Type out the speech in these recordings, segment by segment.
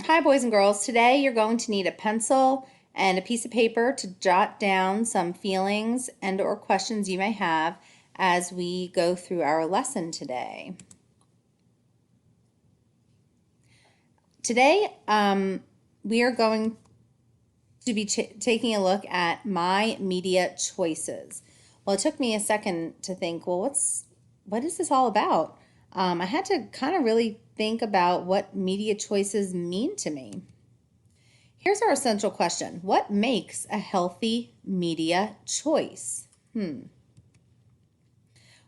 Hi, boys and girls. Today you're going to need a pencil and a piece of paper to jot down some feelings and or questions you may have as we go through our lesson today. Today, we are going to be taking a look at my media choices. Well, it took me a second to think, well, what is this all about? I had to kind of really think about what media choices mean to me. Here's our essential question. What makes a healthy media choice?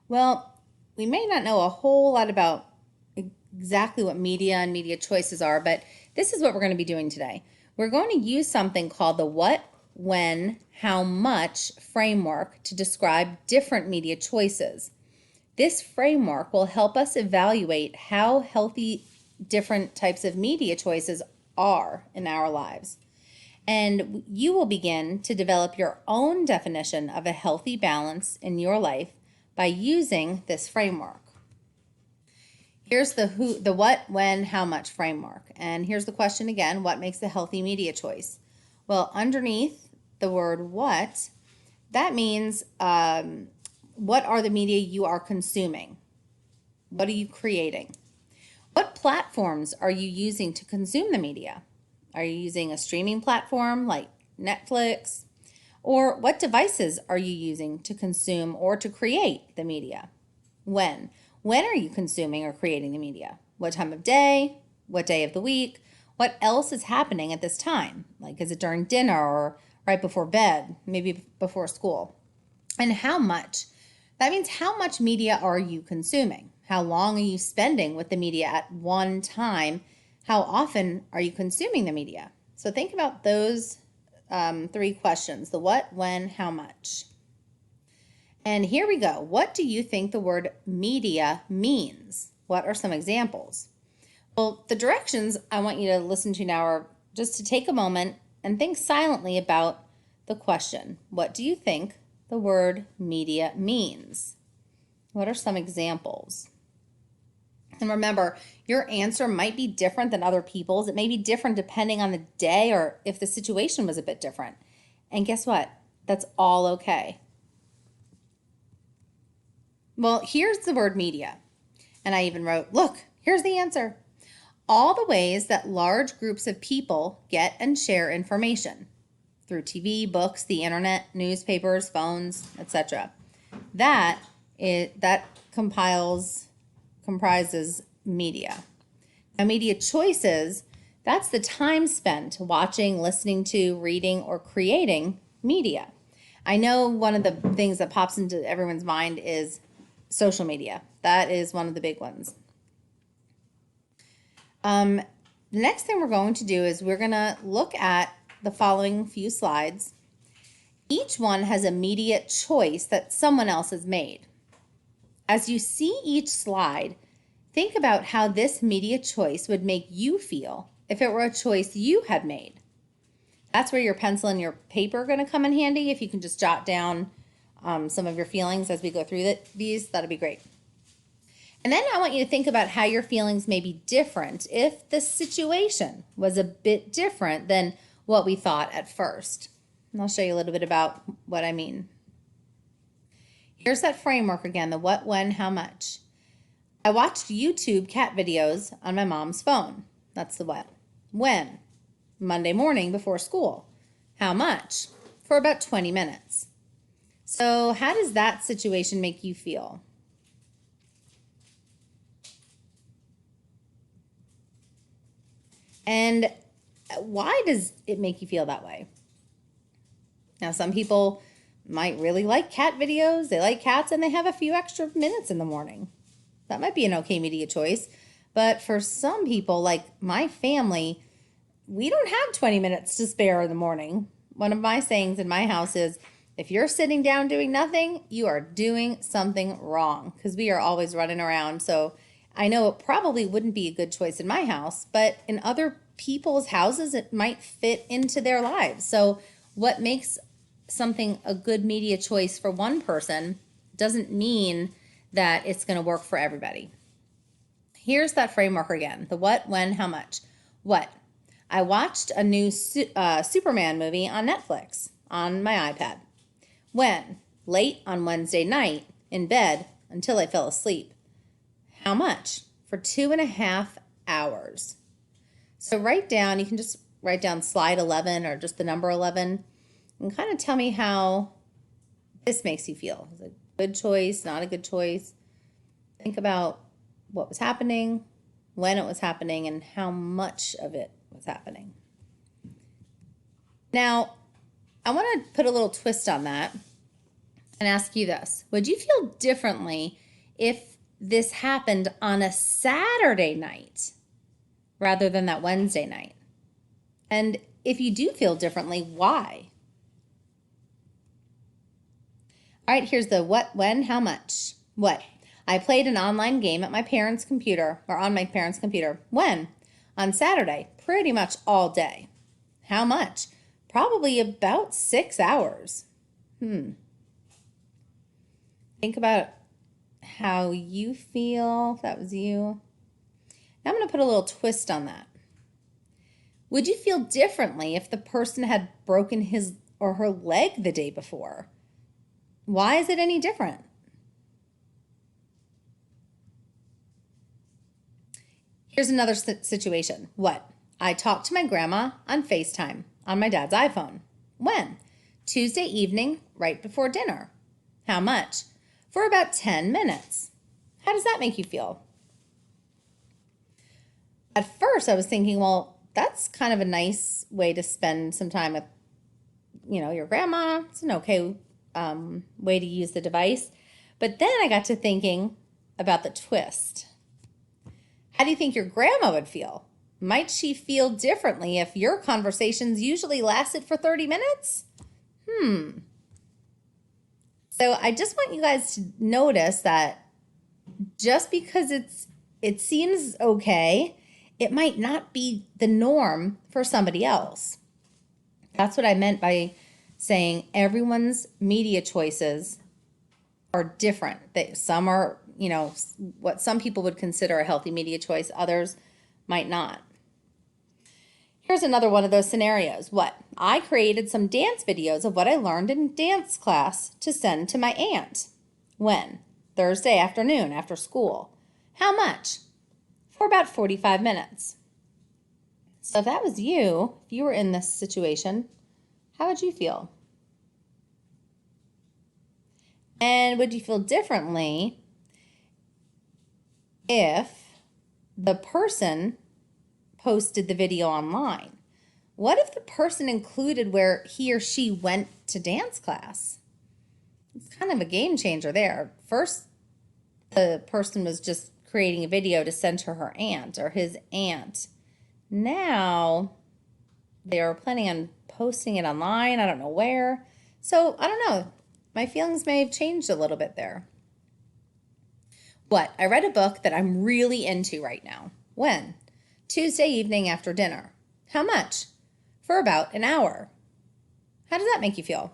Well, we may not know a whole lot about exactly what media and media choices are, but this is what we're going to be doing today. We're going to use something called the what, when, how much framework to describe different media choices. This framework will help us evaluate how healthy different types of media choices are in our lives. And you will begin to develop your own definition of a healthy balance in your life by using this framework. Here's the who, the what, when, how much framework. And here's the question again, what makes a healthy media choice? Well, underneath the word what, that means what are the media you are consuming? What are you creating? What platforms are you using to consume the media? Are you using a streaming platform like Netflix? Or what devices are you using to consume or to create the media? When? When are you consuming or creating the media? What time of day? What day of the week? What else is happening at this time? Like, is it during dinner or right before bed, maybe before school? And how much? That means how much media are you consuming? How long are you spending with the media at one time? How often are you consuming the media? So think about those three questions, the what, when, how much. And here we go. What do you think the word media means? What are some examples? Well, the directions I want you to listen to now are just to take a moment and think silently about the question. What do you think the word media means? What are some examples? And remember, your answer might be different than other people's. It may be different depending on the day or if the situation was a bit different. And guess what? That's all okay. Well, here's the word media. And I even wrote, look, here's the answer. All the ways that large groups of people get and share information through TV, books, the internet, newspapers, phones, etc. That comprises media. Now, media choices, that's the time spent watching, listening to, reading, or creating media. I know one of the things that pops into everyone's mind is social media. That is one of the big ones. The next thing we're going to do is we're going to look at the following few slides. Each one has a media choice that someone else has made. As you see each slide, think about how this media choice would make you feel if it were a choice you had made. That's where your pencil and your paper are going to come in handy. If you can just jot down some of your feelings as we go through these, that'll be great. And then I want you to think about how your feelings may be different if the situation was a bit different than what we thought at first. And I'll show you a little bit about what I mean. Here's that framework again, the what, when, how much. I watched YouTube cat videos on my mom's phone. That's the what. When? Monday morning before school. How much? For about 20 minutes. So how does that situation make you feel? And why does it make you feel that way? Now, some people might really like cat videos. They like cats and they have a few extra minutes in the morning. That might be an okay media choice. But for some people, like my family, we don't have 20 minutes to spare in the morning. One of my sayings in my house is, if you're sitting down doing nothing, you are doing something wrong, because we are always running around. So I know it probably wouldn't be a good choice in my house, but in other people's houses, it might fit into their lives. So what makes something a good media choice for one person doesn't mean that it's going to work for everybody. Here's that framework again, the what, when, how much. What? I watched a new Superman movie on Netflix on my iPad. When? Late on Wednesday night, in bed, until I fell asleep. How much? For 2.5 hours. So write down, you can just write down slide 11 or just the number 11 and kind of tell me how this makes you feel. Is it a good choice, not a good choice? Think about what was happening, when it was happening, and how much of it was happening. Now, I want to put a little twist on that and ask you this. Would you feel differently if this happened on a Saturday night rather than that Wednesday night? And if you do feel differently, why? All right, here's the what, when, how much. What? I played an online game at my parents' computer, or on my parents' computer. When? On Saturday, pretty much all day. How much? Probably about 6 hours. Think about how you feel, if that was you. Now I'm going to put a little twist on that. Would you feel differently if the person had broken his or her leg the day before? Why is it any different? Here's another situation. What? I talked to my grandma on FaceTime on my dad's iPhone. When? Tuesday evening, right before dinner. How much? For about 10 minutes. How does that make you feel? At first, I was thinking, well, that's kind of a nice way to spend some time with, your grandma. It's an okay way to use the device. But then I got to thinking about the twist. How do you think your grandma would feel? Might she feel differently if your conversations usually lasted for 30 minutes? So I just want you guys to notice that just because it seems okay, it might not be the norm for somebody else. That's what I meant by saying everyone's media choices are different. Some are, what some people would consider a healthy media choice, others might not. Here's another one of those scenarios. What? I created some dance videos of what I learned in dance class to send to my aunt. When? Thursday afternoon after school. How much? For about 45 minutes. So if that was you, if you were in this situation, how would you feel? And would you feel differently if the person posted the video online? What if the person included where he or she went to dance class? It's kind of a game changer there. First, the person was just creating a video to send to her aunt or his aunt. Now, they are planning on posting it online. I don't know where. So, I don't know. My feelings may have changed a little bit there. What? I read a book that I'm really into right now. When? Tuesday evening after dinner. How much? For about an hour. How does that make you feel?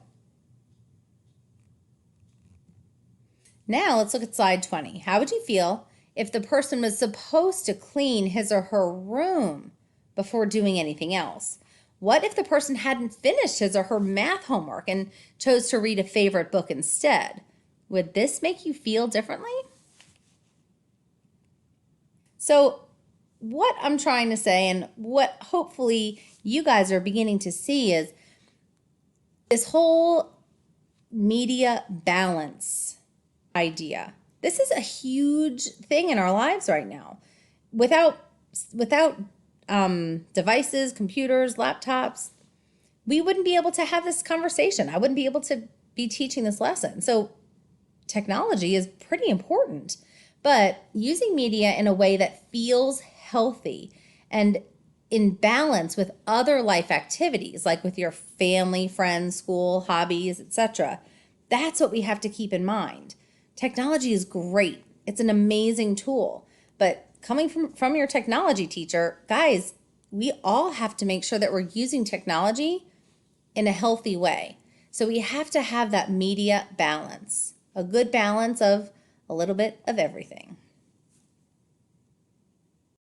Now let's look at slide 20. How would you feel if the person was supposed to clean his or her room before doing anything else? What if the person hadn't finished his or her math homework and chose to read a favorite book instead? Would this make you feel differently? So what I'm trying to say, and what hopefully you guys are beginning to see, is this whole media balance idea. This is a huge thing in our lives right now. Without devices, computers, laptops, we wouldn't be able to have this conversation. I wouldn't be able to be teaching this lesson. So technology is pretty important, but using media in a way that feels healthy and in balance with other life activities, like with your family, friends, school, hobbies, etc. That's what we have to keep in mind. Technology is great. It's an amazing tool, but coming from your technology teacher, guys, we all have to make sure that we're using technology in a healthy way. So we have to have that media balance, a good balance of a little bit of everything.